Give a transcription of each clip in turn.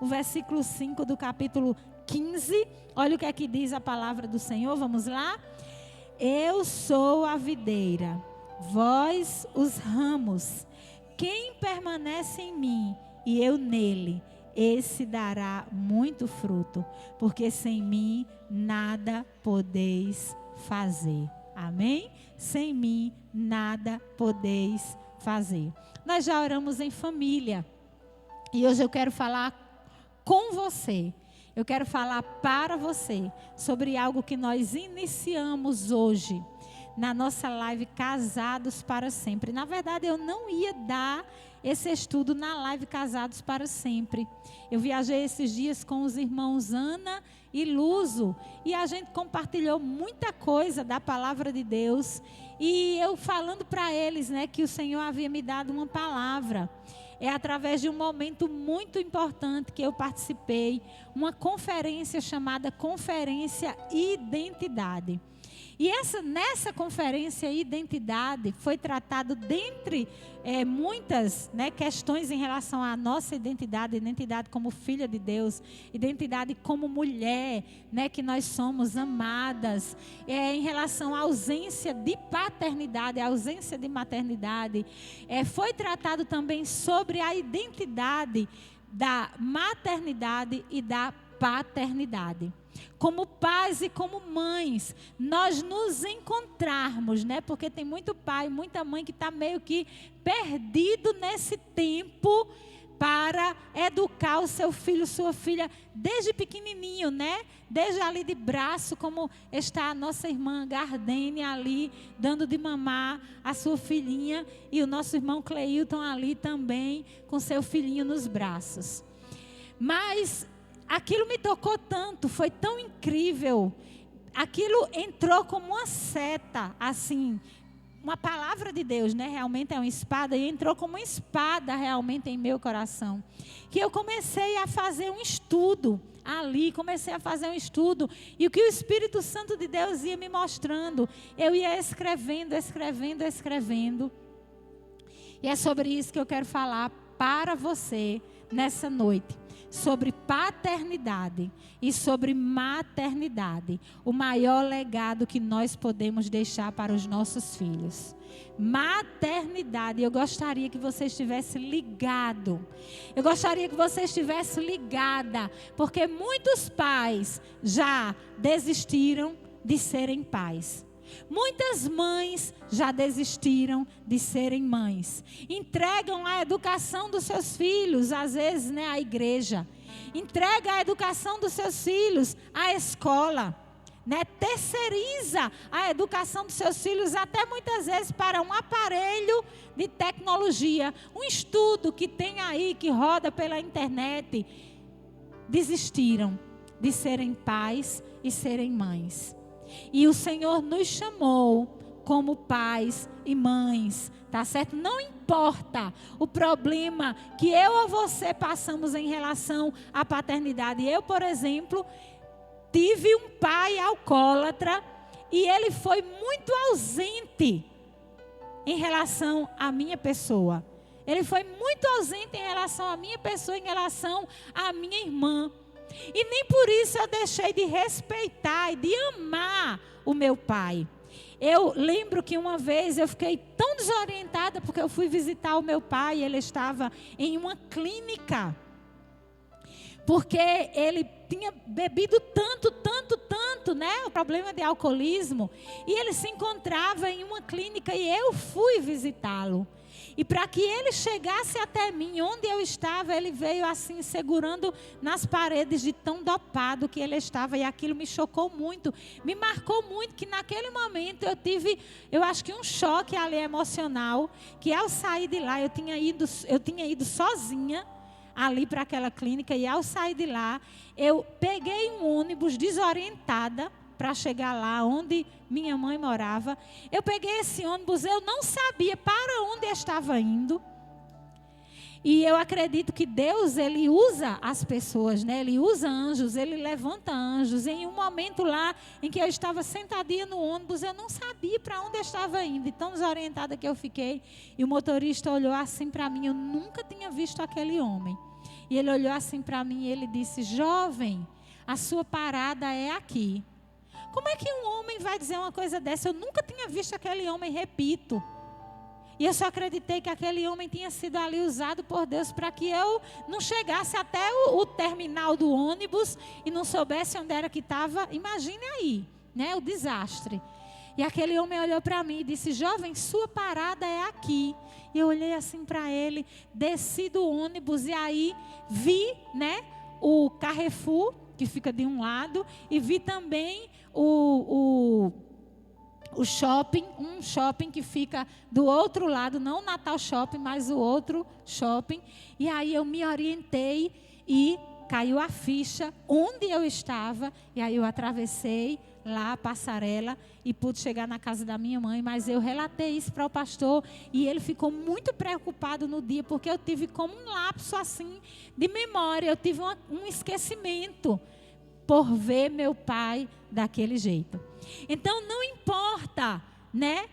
o versículo 5 do capítulo 15. Olha o que é que diz a palavra do Senhor, vamos lá? Eu sou a videira, vós os ramos. Quem permanece em mim e eu nele, esse dará muito fruto, porque sem mim nada podeis fazer. Amém? Sem mim nada podeis fazer. Nós já oramos em família e hoje eu quero falar com você. Eu quero falar para você sobre algo que nós iniciamos hoje na nossa live Casados para Sempre. Na verdade, eu não ia dar esse estudo na live Casados para Sempre. Eu viajei esses dias com os irmãos Ana e Luzo e a gente compartilhou muita coisa da palavra de Deus e eu falando para eles, né, que o Senhor havia me dado uma palavra. É através de um momento muito importante que eu participei, uma conferência chamada Conferência Identidade. E nessa conferência Identidade foi tratado dentre muitas, né, questões em relação à nossa identidade como filha de Deus, identidade como mulher, né, que nós somos amadas, em relação à ausência de paternidade, à ausência de maternidade. Foi tratado também sobre a identidade da maternidade e da paternidade. Como pais e como mães, nós nos encontrarmos, né? Porque tem muito pai, muita mãe que está meio que perdido nesse tempo para educar o seu filho, sua filha, desde pequenininho, né? Desde ali de braço, como está a nossa irmã Gardênia ali, dando de mamar a sua filhinha, e o nosso irmão Cleilton ali também, com seu filhinho nos braços. Mas aquilo me tocou tanto, foi tão incrível. Aquilo entrou como uma seta, assim, uma palavra de Deus, né? Realmente é uma espada, e entrou como uma espada realmente em meu coração. Que eu comecei a fazer um estudo ali, e o que o Espírito Santo de Deus ia me mostrando, eu ia escrevendo. E é sobre isso que eu quero falar para você nessa noite. Sobre paternidade e sobre maternidade. O maior legado que nós podemos deixar para os nossos filhos. Maternidade. Eu gostaria que você estivesse ligado. Eu gostaria que você estivesse ligada. Porque muitos pais já desistiram de serem pais. Muitas mães já desistiram de serem mães. Entregam a educação dos seus filhos, às vezes, né, à igreja. Entrega a educação dos seus filhos à escola. Né? Terceiriza a educação dos seus filhos até muitas vezes para um aparelho de tecnologia. Um estudo que tem aí, que roda pela internet. Desistiram de serem pais e serem mães. E o Senhor nos chamou como pais e mães, tá certo? Não importa o problema que eu ou você passamos em relação à paternidade. Eu, por exemplo, tive um pai alcoólatra e ele foi muito ausente em relação à minha pessoa. Ele foi muito ausente em relação à minha pessoa, em relação à minha irmã. E nem por isso eu deixei de respeitar e de amar o meu pai. Eu lembro que uma vez eu fiquei tão desorientada porque eu fui visitar o meu pai e ele estava em uma clínica. Porque ele tinha bebido tanto, né? O problema de alcoolismo. E ele se encontrava em uma clínica e eu fui visitá-lo. E para que ele chegasse até mim, onde eu estava, ele veio assim, segurando nas paredes de tão dopado que ele estava. E aquilo me chocou muito, me marcou muito, que naquele momento eu tive, eu acho que um choque ali emocional, que ao sair de lá, eu tinha ido sozinha ali para aquela clínica, e ao sair de lá, eu peguei um ônibus desorientada, para chegar lá onde minha mãe morava. Eu peguei esse ônibus, eu não sabia para onde eu estava indo. E eu acredito que Deus, Ele usa as pessoas, né? Ele usa anjos, Ele levanta anjos. Em um momento lá em que eu estava sentadinha no ônibus, eu não sabia para onde eu estava indo. E tão desorientada que eu fiquei. E o motorista olhou assim para mim, eu nunca tinha visto aquele homem. E ele olhou assim para mim e ele disse: jovem, a sua parada é aqui. Como é que um homem vai dizer uma coisa dessa? Eu nunca tinha visto aquele homem, repito. E eu só acreditei que aquele homem tinha sido ali usado por Deus para que eu não chegasse até o terminal do ônibus e não soubesse onde era que estava. Imagine aí, né, o desastre. E aquele homem olhou para mim e disse: jovem, sua parada é aqui. E eu olhei assim para ele, desci do ônibus e aí vi, né, o Carrefour, que fica de um lado, e vi também o shopping, um shopping que fica do outro lado, não o Natal Shopping, mas o outro shopping. E aí eu me orientei e caiu a ficha onde eu estava, e aí eu atravessei lá a passarela e pude chegar na casa da minha mãe, mas eu relatei isso para o pastor e ele ficou muito preocupado no dia, porque eu tive como um lapso assim de memória, eu tive um esquecimento por ver meu pai daquele jeito. Então não importa, né,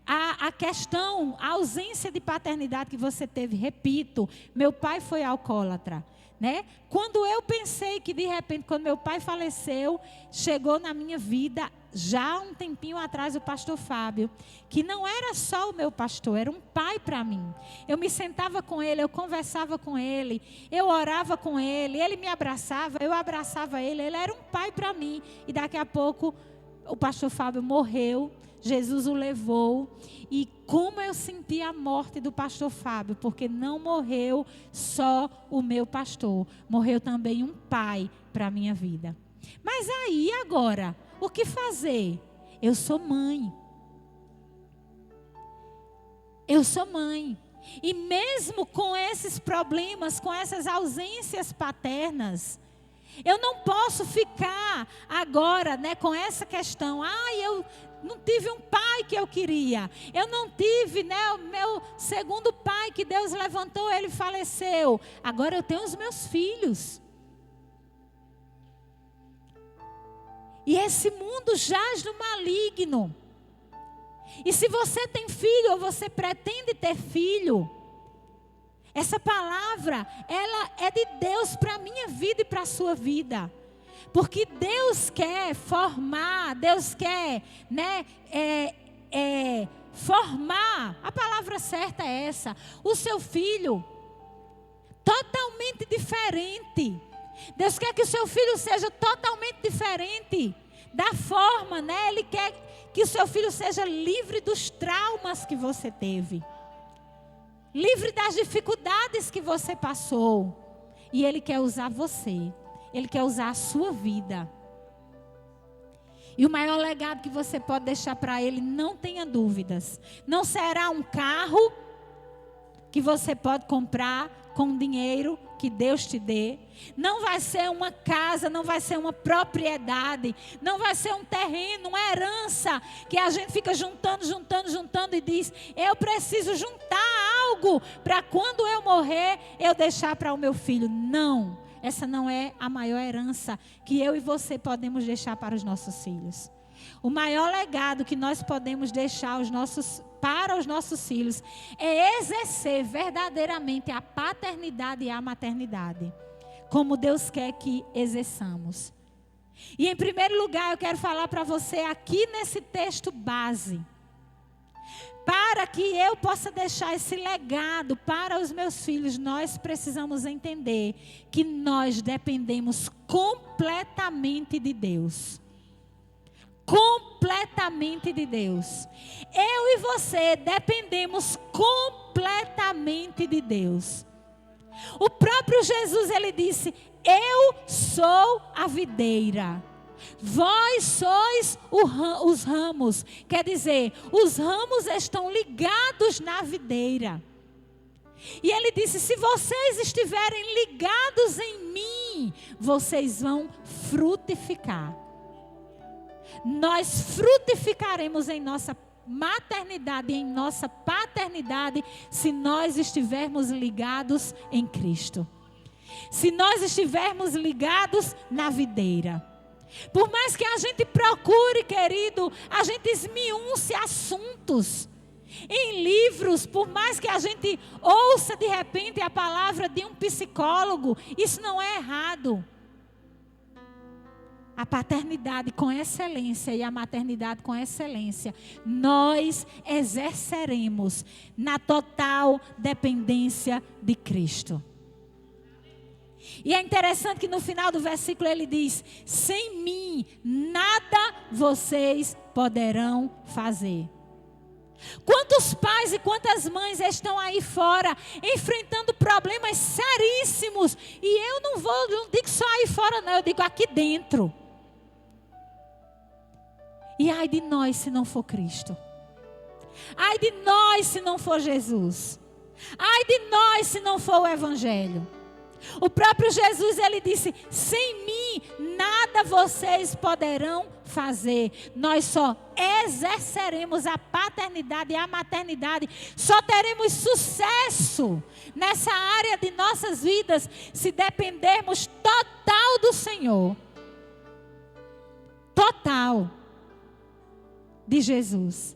a questão, a ausência de paternidade que você teve. Repito, meu pai foi alcoólatra, né? Quando eu pensei que de repente, quando meu pai faleceu, chegou na minha vida, já um tempinho atrás, o pastor Fábio, que não era só o meu pastor, era um pai para mim. Eu me sentava com ele, eu conversava com ele, eu orava com ele, ele me abraçava, eu abraçava ele era um pai para mim. E daqui a pouco o pastor Fábio morreu, Jesus o levou, e como eu senti a morte do pastor Fábio, porque não morreu só o meu pastor, morreu também um pai para a minha vida. Mas aí agora, o que fazer? Eu sou mãe. Eu sou mãe. E mesmo com esses problemas, com essas ausências paternas, eu não posso ficar agora, né, com essa questão. Eu não tive um pai que eu queria. Eu não tive, né, o meu segundo pai que Deus levantou, ele faleceu. Agora eu tenho os meus filhos. E esse mundo jaz no maligno. E se você tem filho ou você pretende ter filho, essa palavra, ela é de Deus para a minha vida e para a sua vida. Porque Deus quer formar, Deus quer, né, formar, a palavra certa é essa, o seu filho totalmente diferente. Deus quer que o seu filho seja totalmente diferente da forma, né? Ele quer que o seu filho seja livre dos traumas que você teve, livre das dificuldades que você passou. E Ele quer usar você. Ele quer usar a sua vida. E o maior legado que você pode deixar para Ele, não tenha dúvidas, não será um carro que você pode comprar com dinheiro que Deus te dê. Não vai ser uma casa, não vai ser uma propriedade, não vai ser um terreno, uma herança que a gente fica juntando e diz: eu preciso juntar algo para quando eu morrer eu deixar para o meu filho. Não, essa não é a maior herança que eu e você podemos deixar para os nossos filhos. O maior legado que nós podemos deixar para os nossos filhos é exercer verdadeiramente a paternidade e a maternidade, como Deus quer que exerçamos. E em primeiro lugar eu quero falar para você aqui nesse texto base, para que eu possa deixar esse legado para os meus filhos, nós precisamos entender que nós dependemos completamente de Deus. Completamente de Deus. Eu e você dependemos completamente de Deus. O próprio Jesus, ele disse: eu sou a videira, vós sois os ramos. Quer dizer, os ramos estão ligados na videira. E ele disse: se vocês estiverem ligados em mim, vocês vão frutificar. Nós frutificaremos em nossa maternidade e em nossa paternidade se nós estivermos ligados em Cristo. Se nós estivermos ligados na videira. Por mais que a gente procure, querido, a gente esmiúce assuntos. Em livros, por mais que a gente ouça de repente a palavra de um psicólogo, isso não é errado. A paternidade com excelência e a maternidade com excelência, nós exerceremos na total dependência de Cristo. E é interessante que no final do versículo ele diz: sem mim nada vocês poderão fazer. Quantos pais e quantas mães estão aí fora enfrentando problemas seríssimos, e eu não digo só aí fora não, eu digo aqui dentro. E ai de nós se não for Cristo. Ai de nós se não for Jesus. Ai de nós se não for o Evangelho. O próprio Jesus, ele disse: sem mim nada vocês poderão fazer. Nós só exerceremos a paternidade e a maternidade, só teremos sucesso nessa área de nossas vidas se dependermos total do Senhor. Total de Jesus.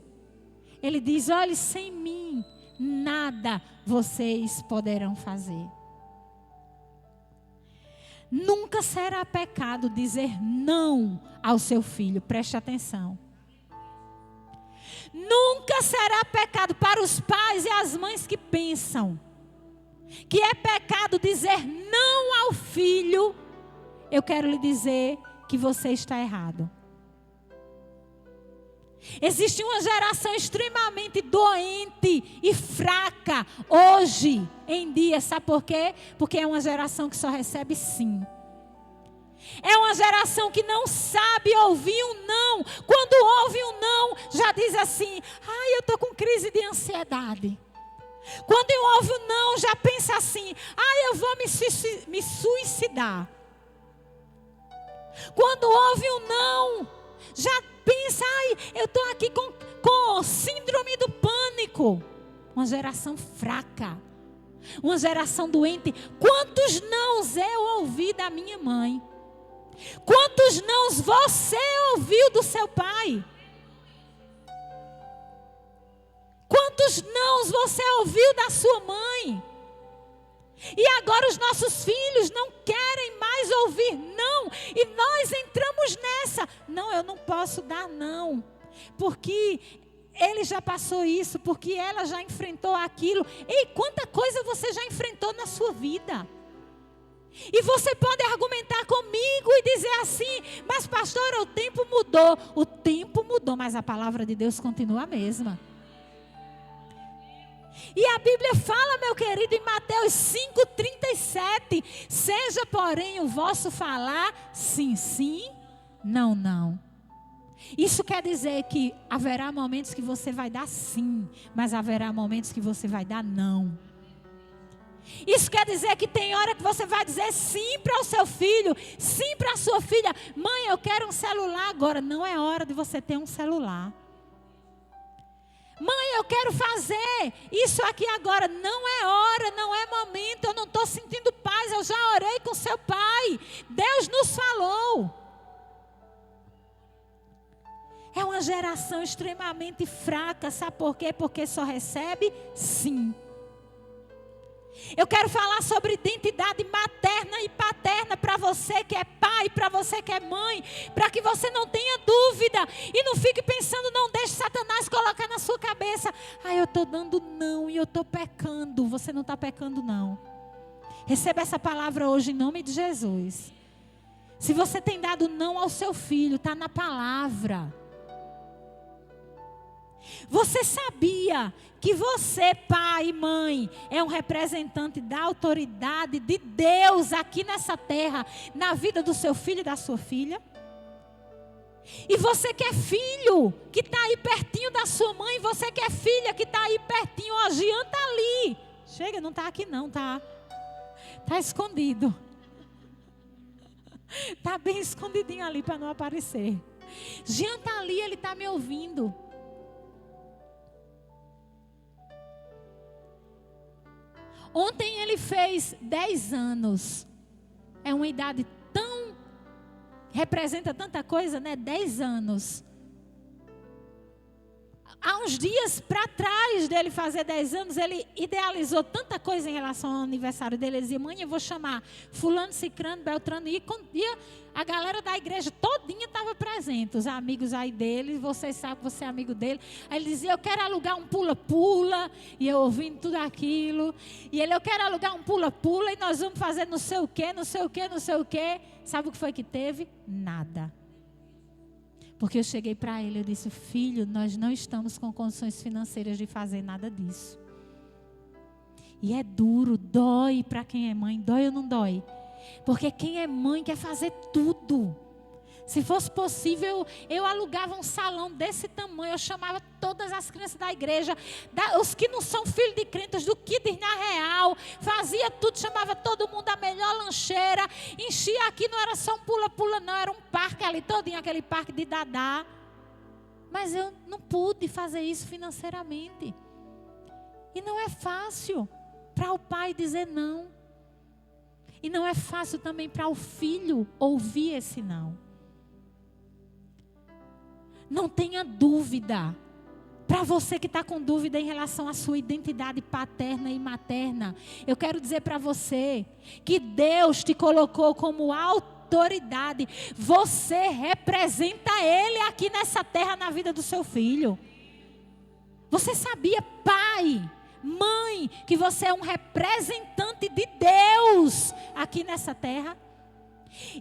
Ele diz: olhe, sem mim nada vocês poderão fazer. Nunca será pecado dizer não ao seu filho. Preste atenção. Nunca será pecado para os pais e as mães que pensam que é pecado dizer não ao filho. Eu quero lhe dizer que você está errado. Existe uma geração extremamente doente e fraca hoje em dia. Sabe por quê? Porque é uma geração que só recebe sim. É uma geração que não sabe ouvir um não. Quando ouve um não, já diz assim: ai, eu estou com crise de ansiedade. Quando ouve um não, já pensa assim: ai, eu vou me suicidar. Quando ouve um não, já pensa: ai, eu estou aqui com síndrome do pânico. Uma geração fraca. Uma geração doente. Quantos nãos eu ouvi da minha mãe? Quantos nãos você ouviu do seu pai? Quantos nãos você ouviu da sua mãe? E agora os nossos filhos não querem mais ouvir não. E nós entramos nessa. Não, eu não posso dar não. Porque ele já passou isso. Porque ela já enfrentou aquilo. Ei, quanta coisa você já enfrentou na sua vida. E você pode argumentar comigo e dizer assim: mas pastora, o tempo mudou. O tempo mudou, mas a palavra de Deus continua a mesma. E a Bíblia fala, meu querido, em Mateus 5,37: seja, porém, o vosso falar sim, sim, não, não. Isso quer dizer que haverá momentos que você vai dar sim, mas haverá momentos que você vai dar não. Isso quer dizer que tem hora que você vai dizer sim para o seu filho, sim para a sua filha. Mãe, eu quero um celular agora. Não é hora de você ter um celular. Mãe, eu quero fazer isso aqui agora. Não é hora, não é momento. Eu não estou sentindo paz. Eu já orei com seu pai. Deus nos falou. É uma geração extremamente fraca. Sabe por quê? Porque só recebe sim. Eu quero falar sobre identidade materna e paterna para você que é pai, para você que é mãe, para que você não tenha dúvida e não fique pensando, não deixe Satanás colocar na sua cabeça: ah, eu estou dando não e eu estou pecando. Você não está pecando não. Receba essa palavra hoje em nome de Jesus. Se você tem dado não ao seu filho, está na palavra. Você sabia que você, pai e mãe, é um representante da autoridade de Deus aqui nessa terra, na vida do seu filho e da sua filha? E você que é filho, que está aí pertinho da sua mãe, você que é filha, que está aí pertinho, ó, Jean está ali. Chega, não está aqui não, tá? Está escondido. Está bem escondidinho ali para não aparecer. Jean está ali, ele está me ouvindo. Ontem ele fez 10 anos. É uma idade tão... representa tanta coisa, né? 10 anos. Há uns dias para trás dele fazer 10 anos, ele idealizou tanta coisa em relação ao aniversário dele. Ele dizia: mãe, eu vou chamar fulano, cicrano, beltrano. E a galera da igreja todinha estava presente. Os amigos aí dele, vocês sabem que você é amigo dele. Aí ele dizia: eu quero alugar um pula-pula. E eu ouvindo tudo aquilo. E ele: eu quero alugar um pula-pula e nós vamos fazer não sei o quê, não sei o quê, não sei o quê. Sabe o que foi que teve? Nada. Porque eu cheguei para ele, eu disse: filho, nós não estamos com condições financeiras de fazer nada disso. E é duro, dói para quem é mãe, dói ou não dói? Porque quem é mãe quer fazer tudo. Se fosse possível, eu alugava um salão desse tamanho, eu chamava todas as crianças da igreja, os que não são filhos de crentes, do Kids na Real, fazia tudo, chamava todo mundo, a melhor lancheira, enchia aqui, não era só um pula-pula não, era um parque ali todinho, aquele parque de Dadá. Mas eu não pude fazer isso financeiramente. E não é fácil para o pai dizer não. E não é fácil também para o filho ouvir esse não. Não tenha dúvida. Para você que está com dúvida em relação à sua identidade paterna e materna, eu quero dizer para você que Deus te colocou como autoridade. Você representa Ele aqui nessa terra, na vida do seu filho. Você sabia, pai, mãe, que você é um representante de Deus aqui nessa terra?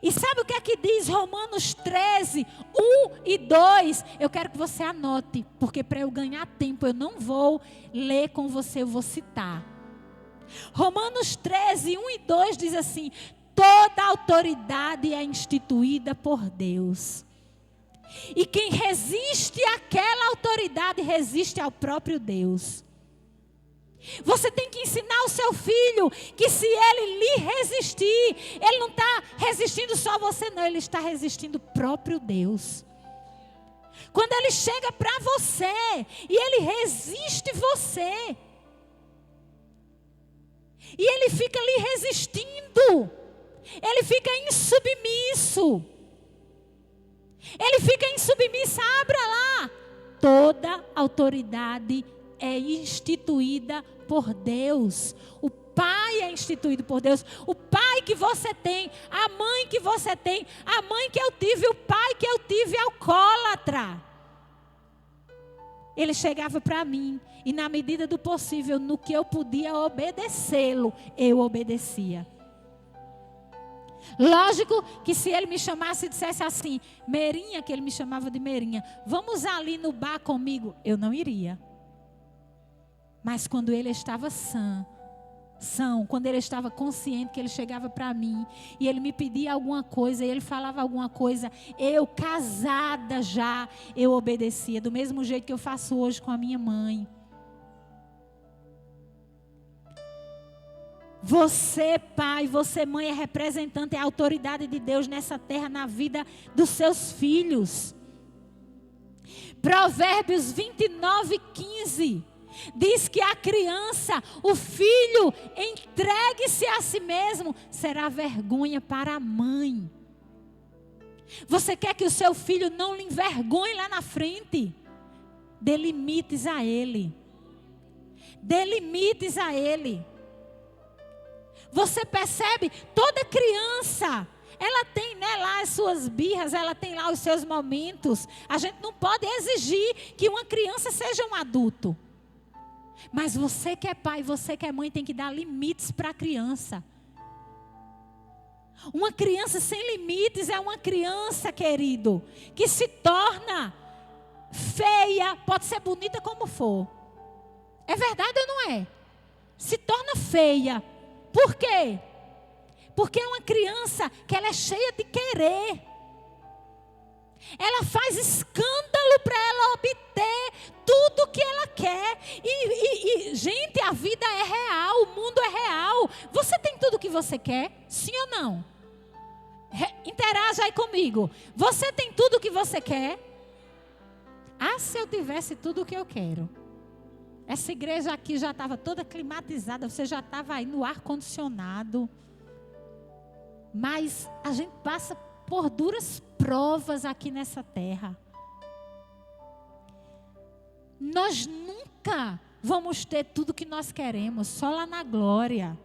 E sabe o que é que diz Romanos 13, 1 e 2? Eu quero que você anote, porque para eu ganhar tempo eu não vou ler com você, eu vou citar. Romanos 13, 1 e 2 diz assim: toda autoridade é instituída por Deus. E quem resiste àquela autoridade resiste ao próprio Deus. Você tem que ensinar o seu filho que se ele lhe resistir, ele não está resistindo só a você não, ele está resistindo o próprio Deus. Quando ele chega para você e ele resiste você, e ele fica lhe resistindo, ele fica insubmisso, ele fica insubmisso, abra lá. Toda autoridade é instituída por Deus. O pai é instituído por Deus. O pai que você tem, a mãe que você tem, a mãe que eu tive, o pai que eu tive alcoólatra. Ele chegava para mim e na medida do possível, no que eu podia obedecê-lo, eu obedecia. Lógico que se ele me chamasse e dissesse assim: Merinha, que ele me chamava de Merinha, vamos ali no bar comigo, eu não iria. Mas quando ele estava são, quando ele estava consciente, que ele chegava para mim e ele me pedia alguma coisa, e ele falava alguma coisa, eu casada já, eu obedecia, do mesmo jeito que eu faço hoje com a minha mãe. Você, pai, você, mãe, é representante, é a autoridade de Deus nessa terra, na vida dos seus filhos. Provérbios 29, 15 diz que a criança, o filho, entregue-se a si mesmo, será vergonha para a mãe. Você quer que o seu filho não lhe envergonhe lá na frente? Dê limites a ele. Dê limites a ele. Você percebe? Toda criança, ela tem, né, lá as suas birras, ela tem lá os seus momentos. A gente não pode exigir que uma criança seja um adulto. Mas você que é pai, você que é mãe, tem que dar limites para a criança. Uma criança sem limites é uma criança, querido, que se torna feia, pode ser bonita como for. É verdade ou não é? Se torna feia. Por quê? Porque é uma criança que ela é cheia de querer. Ela faz escândalo para ela obter tudo que ela quer. E, gente, a vida é real, o mundo é real. Você tem tudo que você quer? Sim ou não? Interaja aí comigo. Você tem tudo que você quer? Ah, se eu tivesse tudo o que eu quero. Essa igreja aqui já estava toda climatizada, você já estava aí no ar-condicionado. Mas a gente passa por duras provas aqui nessa terra. Nós nunca vamos ter tudo que nós queremos, só lá na glória.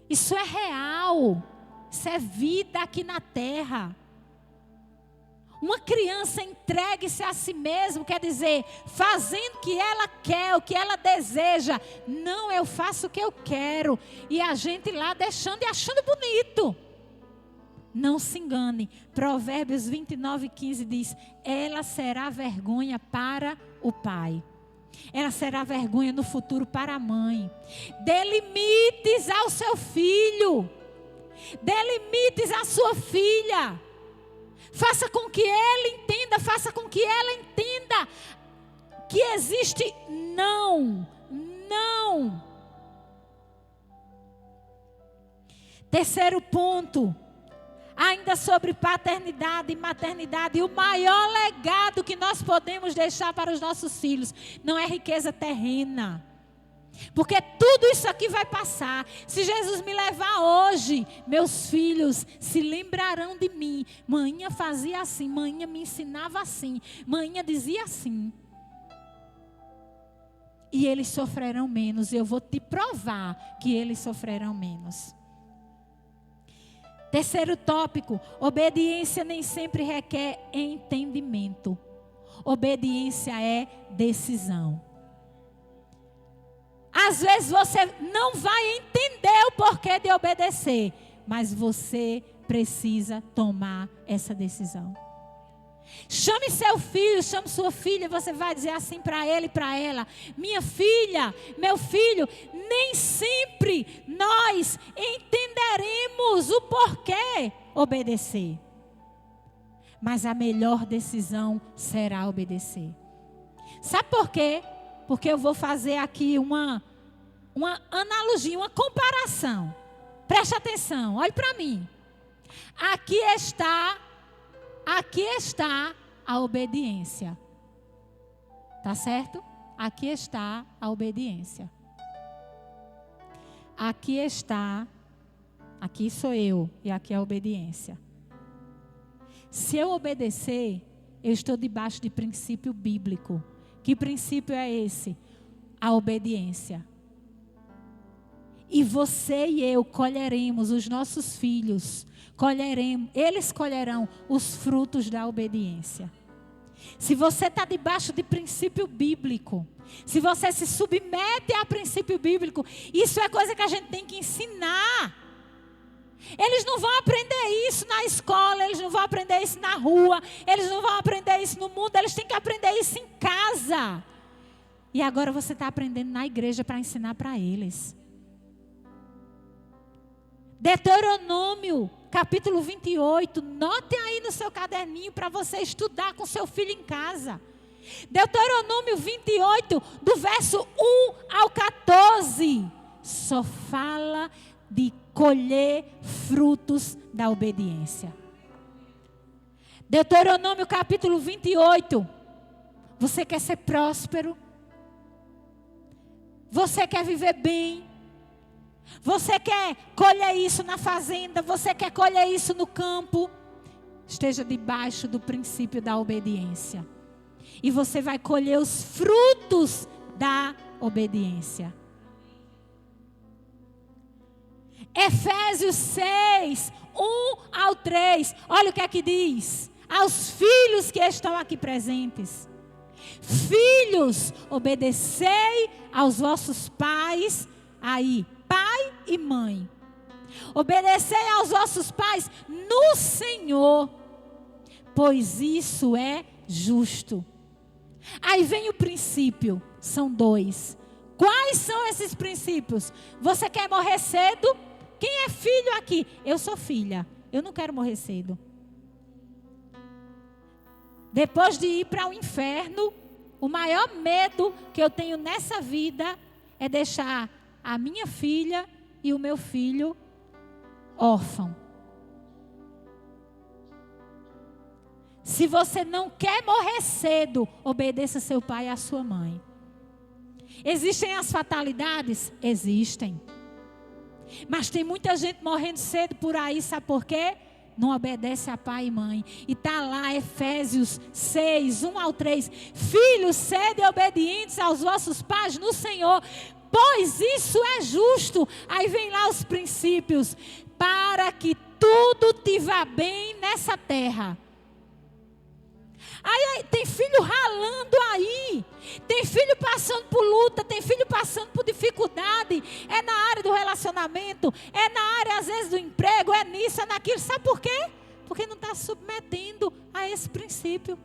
Isso é real. Isso é vida aqui na terra. Uma criança entregue-se a si mesma, quer dizer, fazendo o que ela quer, o que ela deseja. Não, eu faço o que eu quero. E a gente lá deixando e achando bonito. Não se engane. Provérbios 29:15 diz: ela será vergonha para o pai. Ela será vergonha no futuro para a mãe. Dê limites ao seu filho. Dê limites à sua filha. Faça com que ele entenda, faça com que ela entenda que existe não. Terceiro ponto, ainda sobre paternidade e maternidade, o maior legado que nós podemos deixar para os nossos filhos não é riqueza terrena. Porque tudo isso aqui vai passar. Se Jesus me levar hoje, meus filhos se lembrarão de mim. Manhã fazia assim, manhã me ensinava assim, manhã dizia assim. E eles sofrerão menos. Eu vou te provar que eles sofrerão menos. Terceiro tópico, obediência nem sempre requer entendimento. Obediência é decisão. Às vezes você não vai entender o porquê de obedecer, mas você precisa tomar essa decisão. Chame seu filho, chame sua filha, você vai dizer assim para ele e para ela: minha filha, meu filho, nem sempre nós entenderemos o porquê obedecer. Mas a melhor decisão será obedecer. Sabe por quê? Porque eu vou fazer aqui uma analogia, uma comparação. Preste atenção, olhe para mim. Aqui está a obediência. Tá certo? Aqui está a obediência. Aqui sou eu e aqui é a obediência. Se eu obedecer, eu estou debaixo de princípio bíblico. Que princípio é esse? A obediência. E você e eu colheremos, os nossos filhos, eles colherão os frutos da obediência. Se você está debaixo de princípio bíblico, se você se submete a princípio bíblico, isso é coisa que a gente tem que ensinar. Eles não vão aprender isso na escola, eles não vão aprender isso na rua, eles não vão aprender isso no mundo, eles têm que aprender isso em casa. E agora você está aprendendo na igreja para ensinar para eles. Deuteronômio, capítulo 28, note aí no seu caderninho para você estudar com seu filho em casa. Deuteronômio 28, do verso 1 ao 14, só fala de colher frutos da obediência. Deuteronômio capítulo 28. Você quer ser próspero? Você quer viver bem? Você quer colher isso na fazenda? Você quer colher isso no campo? Esteja debaixo do princípio da obediência. E você vai colher os frutos da obediência. Efésios 6, 1 ao 3. Olha o que é que diz. Aos filhos que estão aqui presentes. Filhos, obedecei aos vossos pais. Aí, pai e mãe. Obedecei aos vossos pais no Senhor, pois isso é justo. Aí vem o princípio, são 2. Quais são esses princípios? Você quer morrer cedo? Quem é filho aqui? Eu sou filha, eu não quero morrer cedo. Depois de ir para o inferno, o maior medo que eu tenho nessa vida é deixar a minha filha e o meu filho órfão. Se você não quer morrer cedo, obedeça seu pai e a sua mãe. Existem as fatalidades? Existem. Mas tem muita gente morrendo cedo por aí, sabe por quê? não obedece a pai e mãe. E está lá Efésios 6, 1 ao 3. Filhos, sede obedientes aos vossos pais no Senhor, pois isso é justo. Aí vem lá os princípios. Para que tudo te vá bem nessa terra. Aí tem filho ralando aí. Tem filho passando por luta. Tem filho passando por dificuldade. É na área do relacionamento. É na área, às vezes, do emprego. É nisso, é naquilo. Sabe por quê? Porque não está submetendo a esse princípio.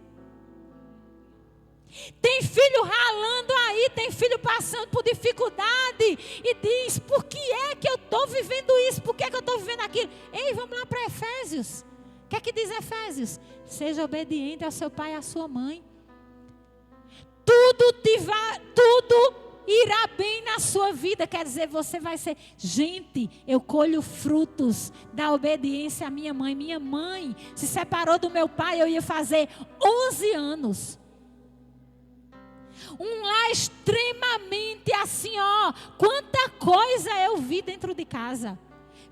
Tem filho ralando aí. Tem filho passando por dificuldade. E diz, por que é que eu estou vivendo isso? Por que é que eu estou vivendo aquilo? Ei, vamos lá para Efésios. O que é que diz Efésios? Seja obediente ao seu pai e à sua mãe. Tudo irá bem na sua vida. Quer dizer, você vai ser... Gente, eu colho frutos da obediência à minha mãe. Minha mãe se separou do meu pai, eu ia fazer 11 anos. Um lar extremamente assim, ó. Quanta coisa eu vi dentro de casa.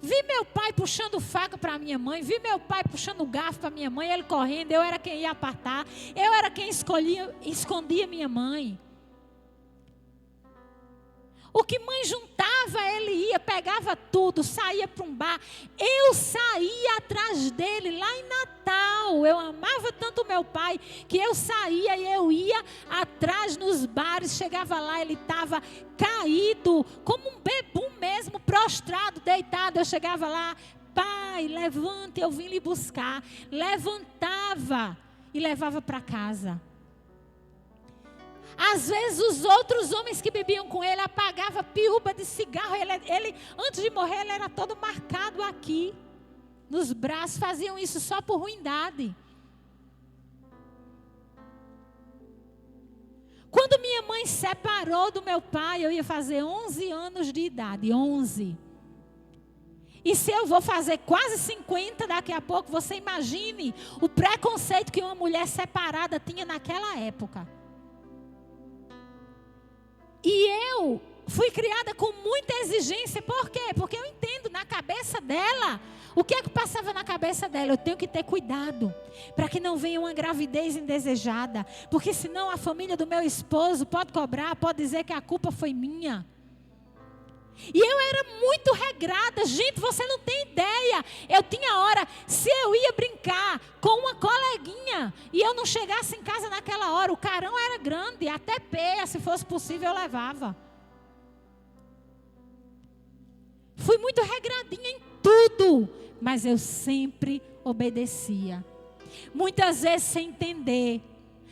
Vi meu pai puxando faca para minha mãe. Vi meu pai puxando garfo para minha mãe. Ele correndo. Eu era quem ia apartar. Eu era quem escondia minha mãe. O que mãe juntava, ele ia, pegava tudo, saía para um bar. Eu saía atrás dele lá em Natal. Eu amava tanto meu pai que eu saía e eu ia atrás nos bares. Chegava lá, ele estava caído, como um bebum mesmo, prostrado, deitado. Eu chegava lá, pai, levante, eu vim lhe buscar. Levantava e levava para casa. Às vezes os outros homens que bebiam com ele apagavam piúba de cigarro. Ele, antes de morrer, ele era todo marcado aqui. Nos braços, faziam isso só por ruindade. Quando minha mãe separou do meu pai, eu ia fazer 11 anos de idade. 11. E se eu vou fazer quase 50 daqui a pouco, você imagine o preconceito que uma mulher separada tinha naquela época. E eu fui criada com muita exigência. Por quê? Porque eu entendo na cabeça dela. O que é que passava na cabeça dela? Eu tenho que ter cuidado para que não venha uma gravidez indesejada. Porque senão a família do meu esposo pode cobrar, pode dizer que a culpa foi minha. E eu era muito regrada. Gente, você não tem ideia. Eu tinha hora, se eu ia brincar com uma coleguinha e eu não chegasse em casa naquela hora, o carão era grande, até peia, se fosse possível, eu levava. Fui muito regradinha em tudo, mas eu sempre obedecia. Muitas vezes sem entender,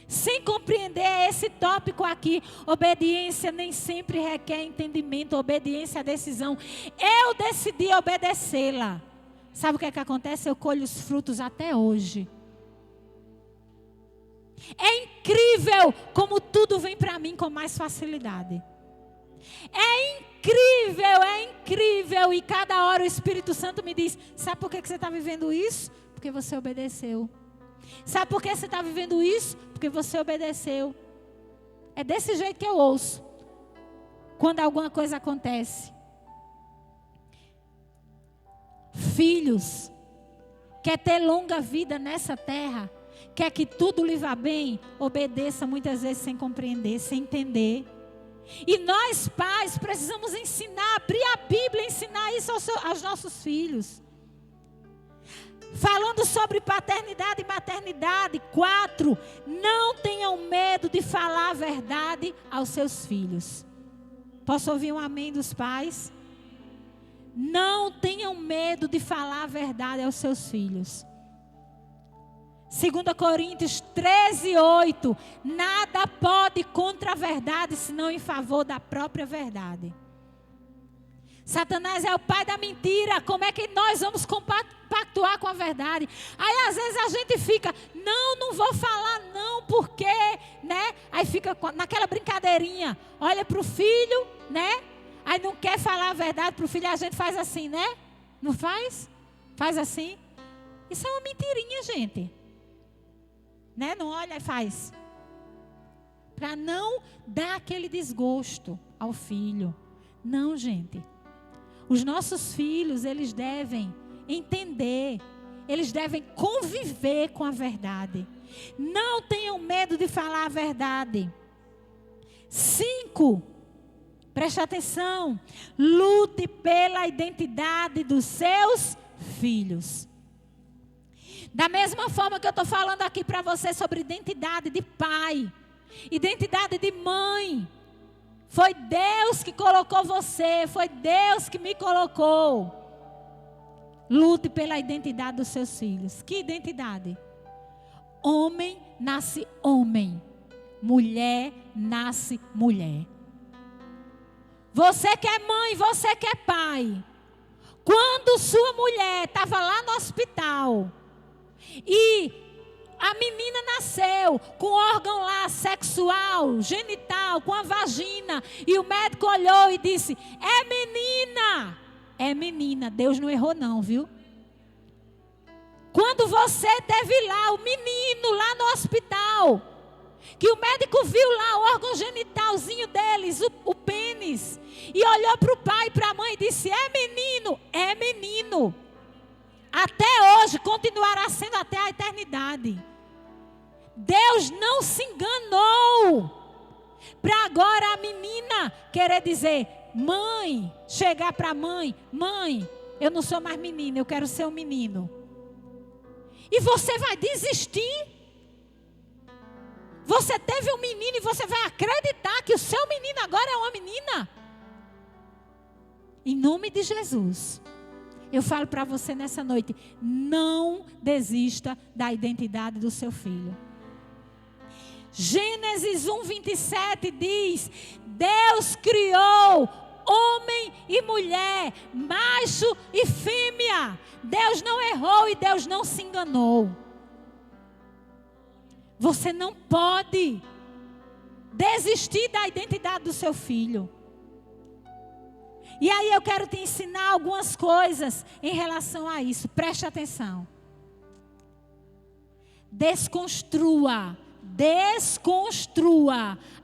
sem compreender esse tópico aqui. Obediência nem sempre requer entendimento. Obediência é decisão. Eu decidi obedecê-la. Sabe o que é que acontece? Eu colho os frutos até hoje. É incrível como tudo vem para mim com mais facilidade. É incrível. E cada hora o Espírito Santo me diz: sabe por que você está vivendo isso? Porque você obedeceu. Sabe por que você está vivendo isso? Porque você obedeceu. É desse jeito que eu ouço quando alguma coisa acontece. Filhos, quer ter longa vida nessa terra, quer que tudo lhe vá bem, obedeça muitas vezes sem compreender, sem entender. E nós pais precisamos ensinar, abrir a Bíblia e ensinar isso aos nossos filhos. Falando sobre paternidade e maternidade, 4, não tenham medo de falar a verdade aos seus filhos. Posso ouvir um amém dos pais? Não tenham medo de falar a verdade aos seus filhos. 2 Coríntios 13:8, nada pode contra a verdade, senão em favor da própria verdade. Satanás é o pai da mentira. Como é que nós vamos compactuar com a verdade? Aí às vezes a gente fica, não vou falar não, porque, né? Aí fica naquela brincadeirinha, olha para o filho, né? Aí não quer falar a verdade para o filho, a gente faz assim, né? Não faz? Faz assim. Isso é uma mentirinha, gente. Né? Não olha e faz. Para não dar aquele desgosto ao filho. Não, gente. Os nossos filhos, eles devem entender. eles devem conviver com a verdade. Não tenham medo de falar a verdade. 5, preste atenção, lute pela identidade dos seus filhos. Da mesma forma que eu estou falando aqui para você sobre identidade de pai, identidade de mãe. Foi Deus que colocou você, foi Deus que me colocou. Lute pela identidade dos seus filhos. Que identidade? Homem nasce homem, mulher nasce mulher. Você que é mãe, você que é pai. Quando sua mulher estava lá no hospital e a menina nasceu com órgão lá sexual, genital, com a vagina, e o médico olhou e disse: é menina. É menina, Deus não errou não, viu? Quando você teve lá o menino lá no hospital, que o médico viu lá o órgão genitalzinho deles, o pênis, e olhou para o pai e para a mãe e disse: é menino, é menino. Até hoje, continuará sendo até a eternidade. Deus não se enganou. Para agora a menina querer dizer: mãe, chegar para a mãe: mãe, eu não sou mais menina, eu quero ser um menino. E você vai desistir? Você teve um menino e você vai acreditar que o seu menino agora é uma menina? Em nome de Jesus, eu falo para você nessa noite: não desista da identidade do seu filho. Gênesis 1:27 diz: Deus criou homem e mulher, macho e fêmea. Deus não errou e Deus não se enganou. Você não pode desistir da identidade do seu filho. E aí eu quero te ensinar algumas coisas em relação a isso. Preste atenção. Desconstrua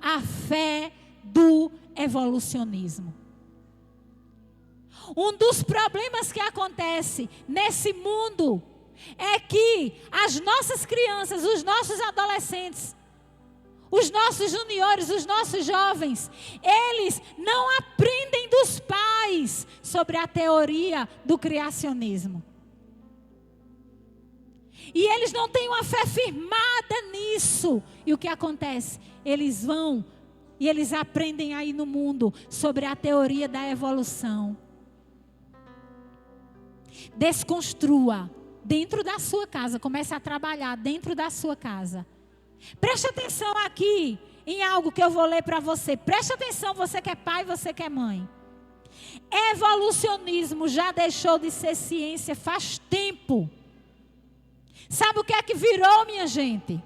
a fé do evolucionismo. Um dos problemas que acontece nesse mundo é que as nossas crianças, os nossos adolescentes, os nossos juniores, os nossos jovens, eles não aprendem dos pais sobre a teoria do criacionismo. E eles não têm uma fé firmada nisso. E o que acontece? Eles vão e eles aprendem aí no mundo sobre a teoria da evolução. Desconstrua dentro da sua casa. Comece a trabalhar dentro da sua casa. Preste atenção aqui em algo que eu vou ler para você. Preste atenção, você que é pai, você que é mãe. Evolucionismo já deixou de ser ciência faz tempo. Sabe o que é que virou, minha gente?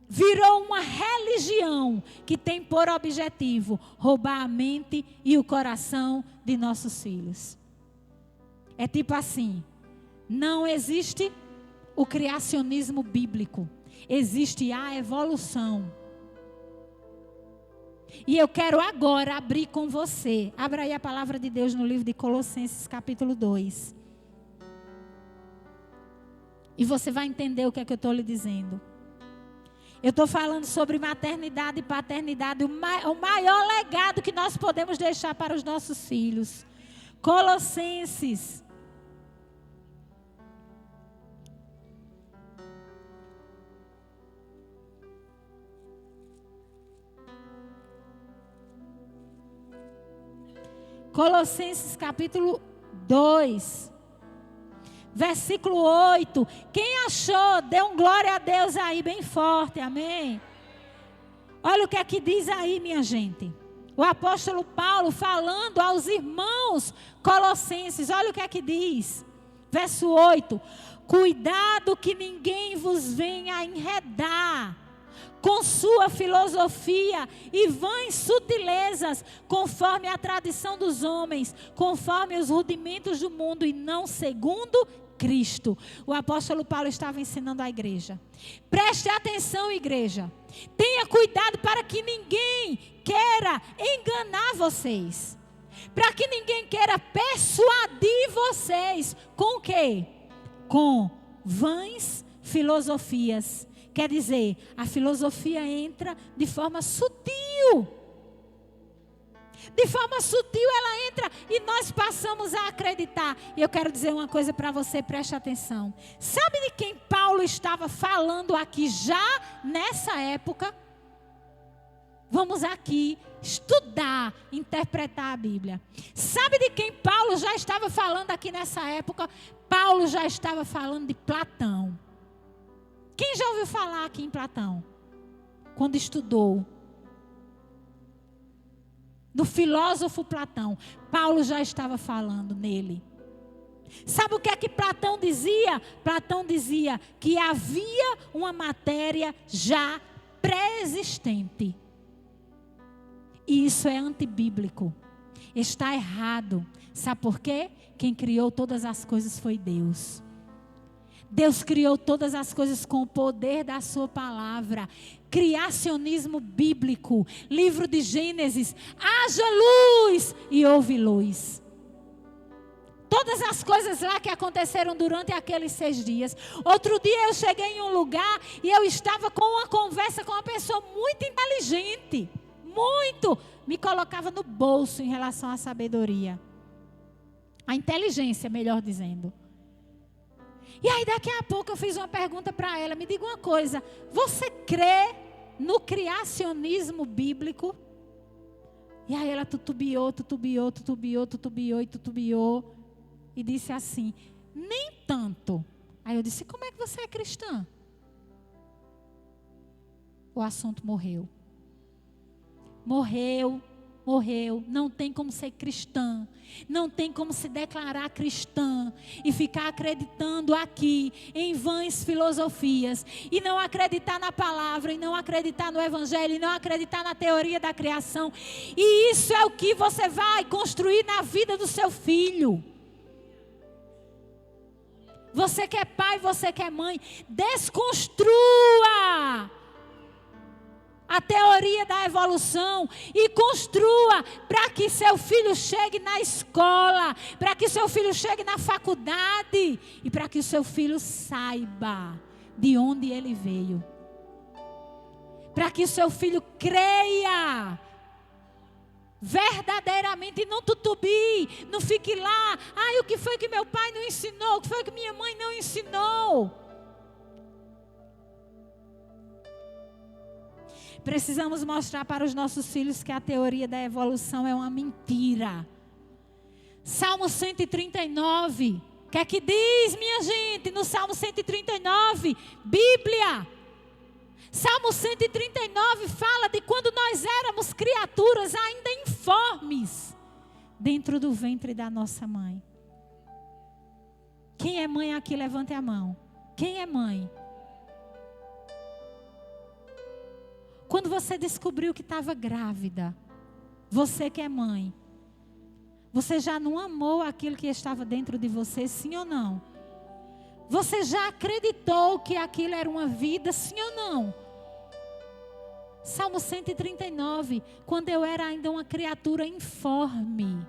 Virou uma religião que tem por objetivo roubar a mente e o coração de nossos filhos. É tipo assim: não existe o criacionismo bíblico, existe a evolução. E eu quero agora abrir com você. Abra aí a palavra de Deus no livro de Colossenses capítulo 2. E você vai entender o que é que eu estou lhe dizendo. Eu estou falando sobre maternidade e paternidade, o maior legado que nós podemos deixar para os nossos filhos. Colossenses. Colossenses capítulo 2. Versículo 8. Quem achou, dê um glória a Deus aí bem forte, amém? Olha o que é que diz aí, minha gente. O apóstolo Paulo falando aos irmãos colossenses, olha o que é que diz. Verso 8. Cuidado que ninguém vos venha enredar com sua filosofia e vãs sutilezas, conforme a tradição dos homens, conforme os rudimentos do mundo e não segundo Cristo. O apóstolo Paulo estava ensinando à igreja. Preste atenção, igreja. Tenha cuidado para que ninguém queira enganar vocês. Para que ninguém queira persuadir vocês. Com o quê? com vãs filosofias. Quer dizer, a filosofia entra de forma sutil. De forma sutil ela entra e nós passamos a acreditar. E eu quero dizer uma coisa para você, preste atenção. Sabe de quem Paulo estava falando aqui já nessa época? Vamos aqui estudar, interpretar a Bíblia. Sabe de quem Paulo já estava falando aqui nessa época? Paulo já estava falando de Platão. Quem já ouviu falar aqui em Platão? Quando estudou. Do filósofo Platão. Paulo já estava falando nele. Sabe o que é que Platão dizia? Platão dizia que havia uma matéria já pré-existente. E isso é antibíblico. Está errado. Sabe por quê? Quem criou todas as coisas foi Deus. Deus criou todas as coisas com o poder da sua palavra. Criacionismo bíblico. Livro de Gênesis. Haja luz e houve luz. Todas as coisas lá que aconteceram durante aqueles 6 dias. Outro dia eu cheguei em um lugar e eu estava com uma conversa com uma pessoa muito inteligente. Muito. Me colocava no bolso em relação à sabedoria. A inteligência, melhor dizendo. E aí daqui a pouco eu fiz uma pergunta para ela. Me diga uma coisa. Você crê no criacionismo bíblico? E aí ela tutubiou. E disse assim, nem tanto. Aí eu disse, como é que você é cristã? O assunto morreu. Morreu. Não tem como ser cristã. Não tem como se declarar cristã e ficar acreditando aqui em vãs filosofias. E não acreditar na palavra, e não acreditar no evangelho, e não acreditar na teoria da criação. E isso é o que você vai construir na vida do seu filho. Você que é pai, você que é mãe, desconstrua a teoria da evolução e construa para que seu filho chegue na escola, para que seu filho chegue na faculdade e para que o seu filho saiba de onde ele veio. Para que o seu filho creia verdadeiramente e não tutubie, não fique lá, o que foi que meu pai não ensinou, o que foi que minha mãe não ensinou. Precisamos mostrar para os nossos filhos que a teoria da evolução é uma mentira. Salmo 139. O que é que diz, minha gente, no Salmo 139? Bíblia. Salmo 139 fala de quando nós éramos criaturas ainda informes dentro do ventre da nossa mãe. Quem é mãe aqui, levante a mão. Quem é mãe? Quando você descobriu que estava grávida, você que é mãe, você já não amou aquilo que estava dentro de você, sim ou não? Você já acreditou que aquilo era uma vida, sim ou não? Salmo 139, quando eu era ainda uma criatura informe,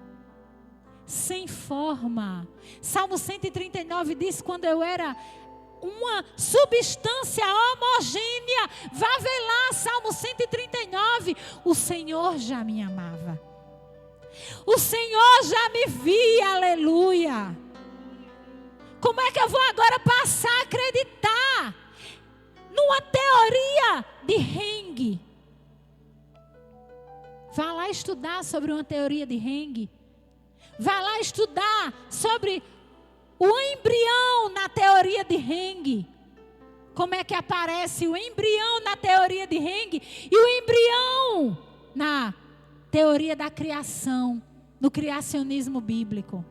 sem forma. Salmo 139 diz quando eu era uma substância homogênea. Vá ver lá, Salmo 139. O Senhor já me amava. O Senhor já me via, aleluia. Como é que eu vou agora passar a acreditar numa teoria de Heng? Vá lá estudar sobre uma teoria de Heng. Vá lá estudar sobre o embrião na teoria de Heng. Como é que aparece o embrião na teoria de Heng e o embrião na teoria da criação, no criacionismo bíblico.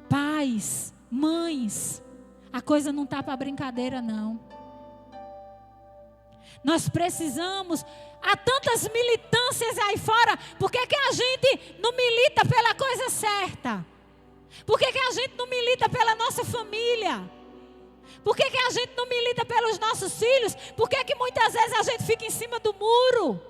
Pais, mães, a coisa não está para brincadeira não. Nós precisamos, há tantas militâncias aí fora, por que a gente não milita pela coisa certa? Por que a gente não milita pela nossa família? Por que a gente não milita pelos nossos filhos? Por que muitas vezes a gente fica em cima do muro?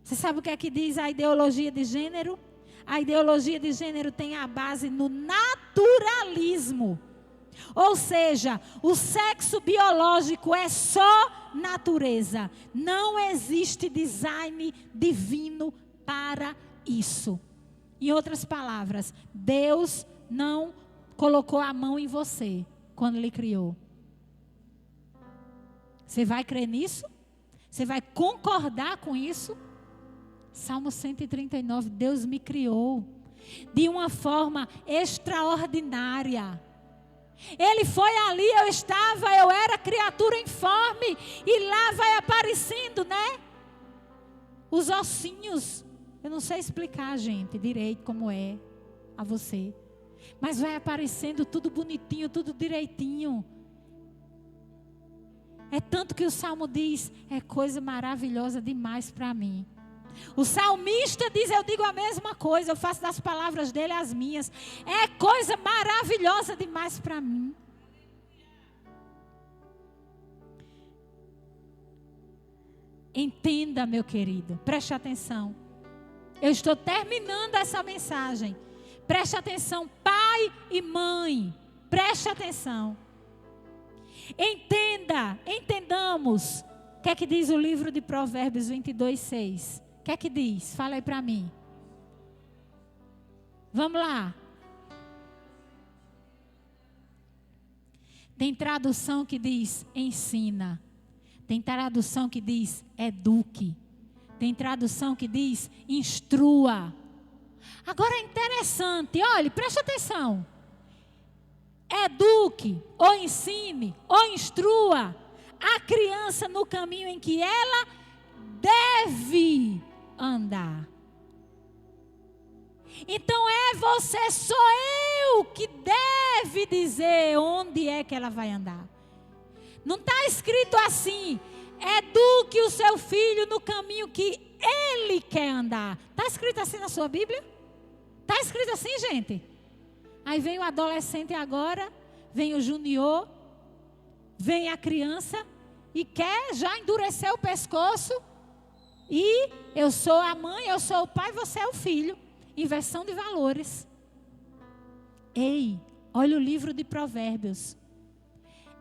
Você sabe o que é que diz a ideologia de gênero? A ideologia de gênero tem a base no naturalismo. Ou seja, o sexo biológico é só natureza. Não existe design divino para isso. Em outras palavras, Deus não colocou a mão em você quando Ele criou. Você vai crer nisso? Você vai concordar com isso? Salmo 139, Deus me criou de uma forma extraordinária. Ele foi ali, eu era criatura informe, e lá vai aparecendo, né? Os ossinhos. Eu não sei explicar, gente, direito como é a você. Mas vai aparecendo tudo bonitinho, tudo direitinho. É tanto que o Salmo diz, é coisa maravilhosa demais para mim. O salmista diz, eu digo a mesma coisa, eu faço das palavras dele as minhas. É coisa maravilhosa demais para mim. Entenda, meu querido, preste atenção. Eu estou terminando essa mensagem. Preste atenção, pai e mãe, preste atenção. Entendamos. O que é que diz o livro de Provérbios 22:6? O que é que diz? Fala aí para mim. Vamos lá. Tem tradução que diz ensina. Tem tradução que diz eduque. Tem tradução que diz instrua. Agora é interessante, olhe, preste atenção. Eduque, ou ensine, ou instrua a criança no caminho em que ela deve andar. Então sou eu que deve dizer onde é que ela vai andar. Não está escrito assim, eduque o seu filho no caminho que ele quer andar. Está escrito assim na sua Bíblia? Está escrito assim, gente? Aí vem o adolescente agora, vem o junior, vem a criança e quer já endurecer o pescoço. E eu sou a mãe, eu sou o pai, você é o filho. Inversão de valores. Ei, olha o livro de Provérbios.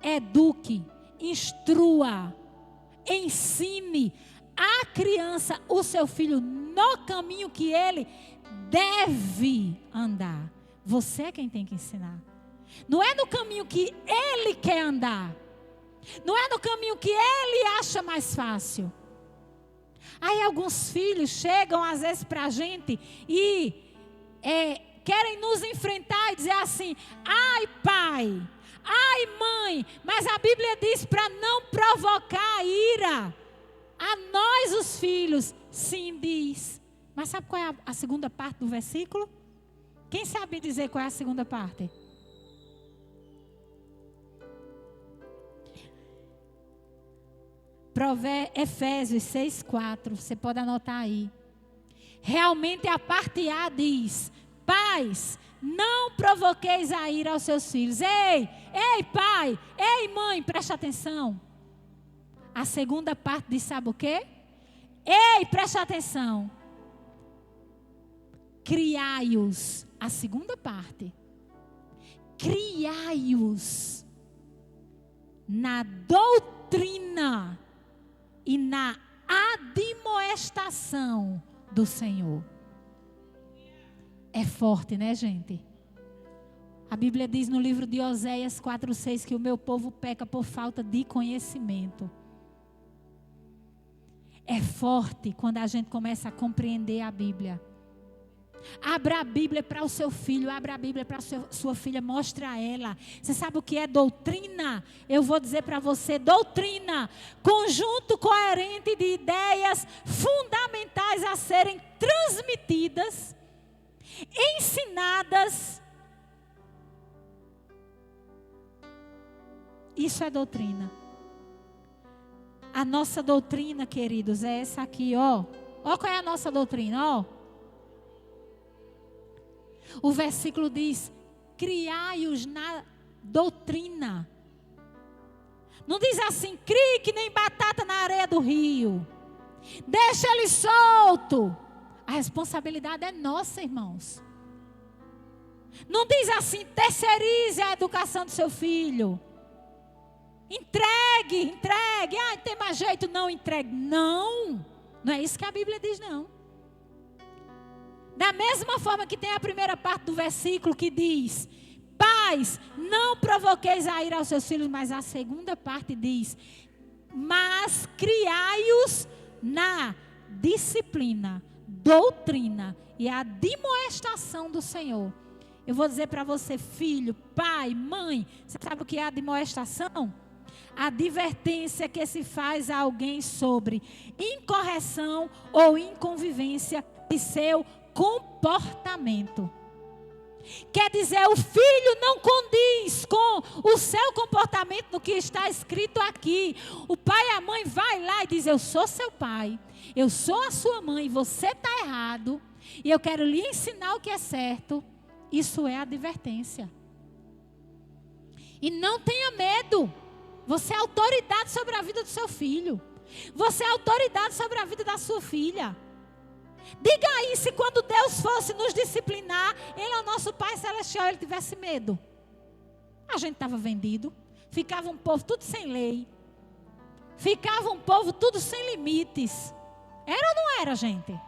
Eduque, instrua, ensine a criança, o seu filho, no caminho que ele deve andar. Você é quem tem que ensinar. Não é no caminho que ele quer andar. Não é no caminho que ele acha mais fácil. Aí alguns filhos chegam às vezes para a gente e querem nos enfrentar e dizer assim, ai pai, ai mãe, mas a Bíblia diz para não provocar a ira a nós os filhos. Sim, diz. Mas sabe qual é a segunda parte do versículo? Quem sabe dizer qual é a segunda parte? Efésios 6:4, você pode anotar aí. Realmente a parte A diz, pais, não provoqueis a ira aos seus filhos. Ei pai, ei mãe, preste atenção. A segunda parte diz, sabe o quê? Ei, preste atenção. Criai-os. A segunda parte. Criai-os na doutrina e na admoestação do Senhor. É forte, né, gente? A Bíblia diz no livro de Oséias 4:6 que o meu povo peca por falta de conhecimento. É forte quando a gente começa a compreender a Bíblia. Abra a Bíblia para o seu filho, abra a Bíblia para a sua filha, mostre a ela. Você sabe o que é doutrina? Eu vou dizer para você, doutrina, conjunto coerente de ideias fundamentais a serem transmitidas, ensinadas. Isso é doutrina. A nossa doutrina, queridos, é essa aqui, ó. Ó qual é a nossa doutrina, ó. O versículo diz, criai-os na doutrina. Não diz assim, crie que nem batata na areia do rio. Deixa ele solto. A responsabilidade é nossa, irmãos. Não diz assim, terceirize a educação do seu filho. Entregue. Ah, tem mais jeito, não entregue. Não é isso que a Bíblia diz, não. Da mesma forma que tem a primeira parte do versículo que diz: pais, não provoqueis a ira aos seus filhos. Mas a segunda parte diz: mas criai-os na disciplina, doutrina e admoestação do Senhor. Eu vou dizer para você, filho, pai, mãe, você sabe o que é admoestação? A advertência que se faz a alguém sobre incorreção ou inconvivência de seu comportamento. Quer dizer, o filho não condiz com o seu comportamento no que está escrito aqui. O pai e a mãe vai lá e diz: eu sou seu pai, eu sou a sua mãe, você está errado e eu quero lhe ensinar o que é certo. Isso é advertência. E não tenha medo. Você é autoridade sobre a vida do seu filho. Você é autoridade sobre a vida da sua filha. Diga aí, se quando Deus fosse nos disciplinar, Ele é o nosso Pai Celestial, Ele tivesse medo. A gente estava vendido. Ficava um povo tudo sem lei. Ficava um povo tudo sem limites. Era ou não era, gente?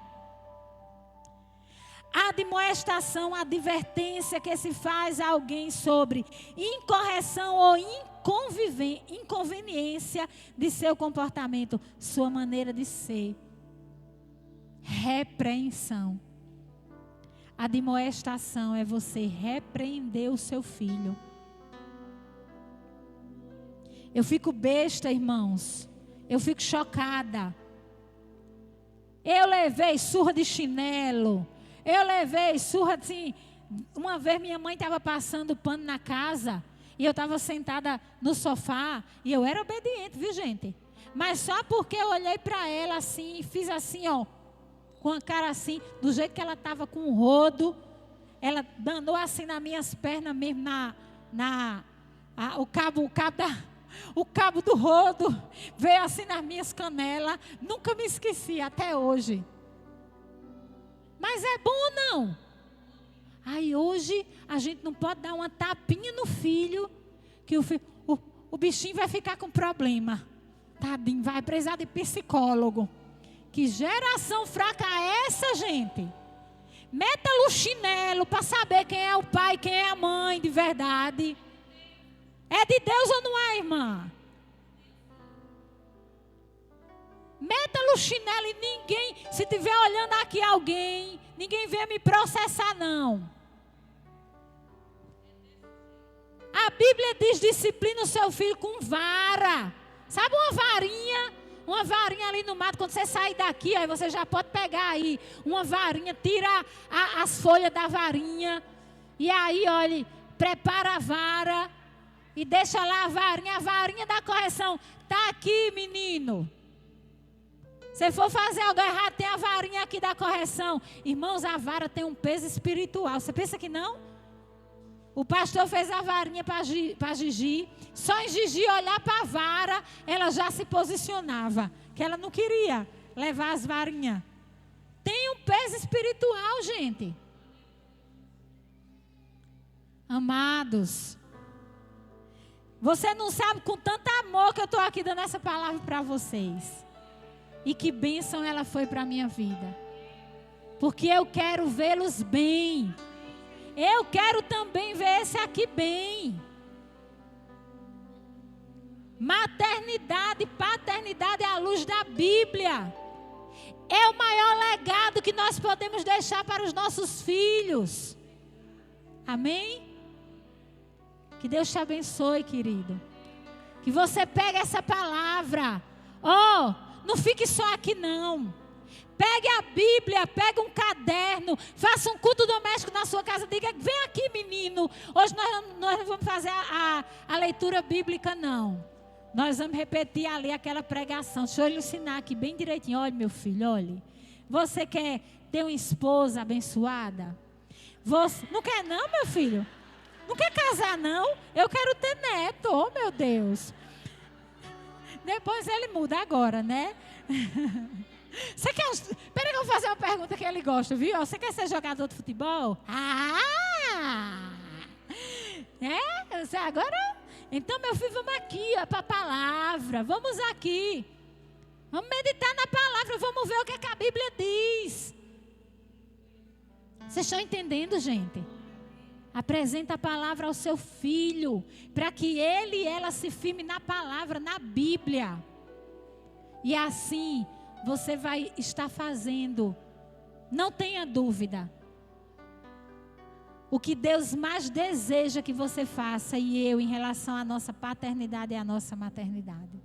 A admoestação, a advertência que se faz a alguém sobre incorreção ou inconveniência de seu comportamento, sua maneira de ser. Repreensão. A admoestação é você repreender o seu filho. Eu fico besta, irmãos. Eu fico chocada. Eu levei surra de chinelo. Eu levei surra assim. Uma vez minha mãe estava passando pano na casa. E eu estava sentada no sofá. E eu era obediente, viu, gente? Mas só porque eu olhei para ela assim e fiz assim, ó. Com a cara assim, do jeito que ela estava com o rodo. Ela danou assim nas minhas pernas mesmo, o cabo do rodo. Veio assim nas minhas canelas. Nunca me esqueci, até hoje. Mas é bom ou não? Aí hoje a gente não pode dar uma tapinha no filho, que o bichinho vai ficar com problema. Tadinho, vai precisar de psicólogo. Que geração fraca é essa, gente? Meta-lhe o chinelo para saber quem é o pai, quem é a mãe de verdade. É de Deus ou não é, irmã? Meta-lhe o chinelo e ninguém, se estiver olhando aqui alguém, ninguém venha me processar, não. A Bíblia diz: disciplina o seu filho com vara. Sabe uma varinha? Uma varinha ali no mato, quando você sair daqui, aí você já pode pegar aí uma varinha, tira as folhas da varinha. E aí, olha, prepara a vara e deixa lá a varinha da correção. Está aqui, menino. Se for fazer algo errado, tem a varinha aqui da correção. Irmãos, a vara tem um peso espiritual. Você pensa que não? O pastor fez a varinha para Gigi. Só em Gigi olhar para a vara, ela já se posicionava. Que ela não queria levar as varinhas. Tem um peso espiritual, gente. Amados, você não sabe com tanto amor que eu estou aqui dando essa palavra para vocês. E que bênção ela foi para a minha vida. Porque eu quero vê-los bem. Eu quero também ver esse aqui bem. Maternidade e paternidade à luz da Bíblia. É o maior legado que nós podemos deixar para os nossos filhos. Amém? Que Deus te abençoe, querido. Que você pegue essa palavra. Não fique só aqui não. Pegue a Bíblia, pegue um caderno, faça um culto doméstico na sua casa. Diga: vem aqui, menino. Hoje nós não vamos fazer a leitura bíblica, não. Nós vamos repetir ali aquela pregação. Deixa eu lhe ensinar aqui bem direitinho. Olha, meu filho, olha. Você quer ter uma esposa abençoada? Você não quer não, meu filho? Não quer casar, não? Eu quero ter neto. Oh, meu Deus. Depois ele muda agora, né? Você quer... Peraí que eu vou fazer uma pergunta que ele gosta, viu? Você quer ser jogador de futebol? Você agora... Então, meu filho, vamos aqui, para a palavra. Vamos aqui. Vamos meditar na palavra, vamos ver o que a Bíblia diz. Vocês estão entendendo, gente? Apresenta a palavra ao seu filho, para que ele e ela se firme na palavra, na Bíblia. E assim, você vai estar fazendo. Não tenha dúvida. O que Deus mais deseja que você faça, e eu, em relação à nossa paternidade e à nossa maternidade.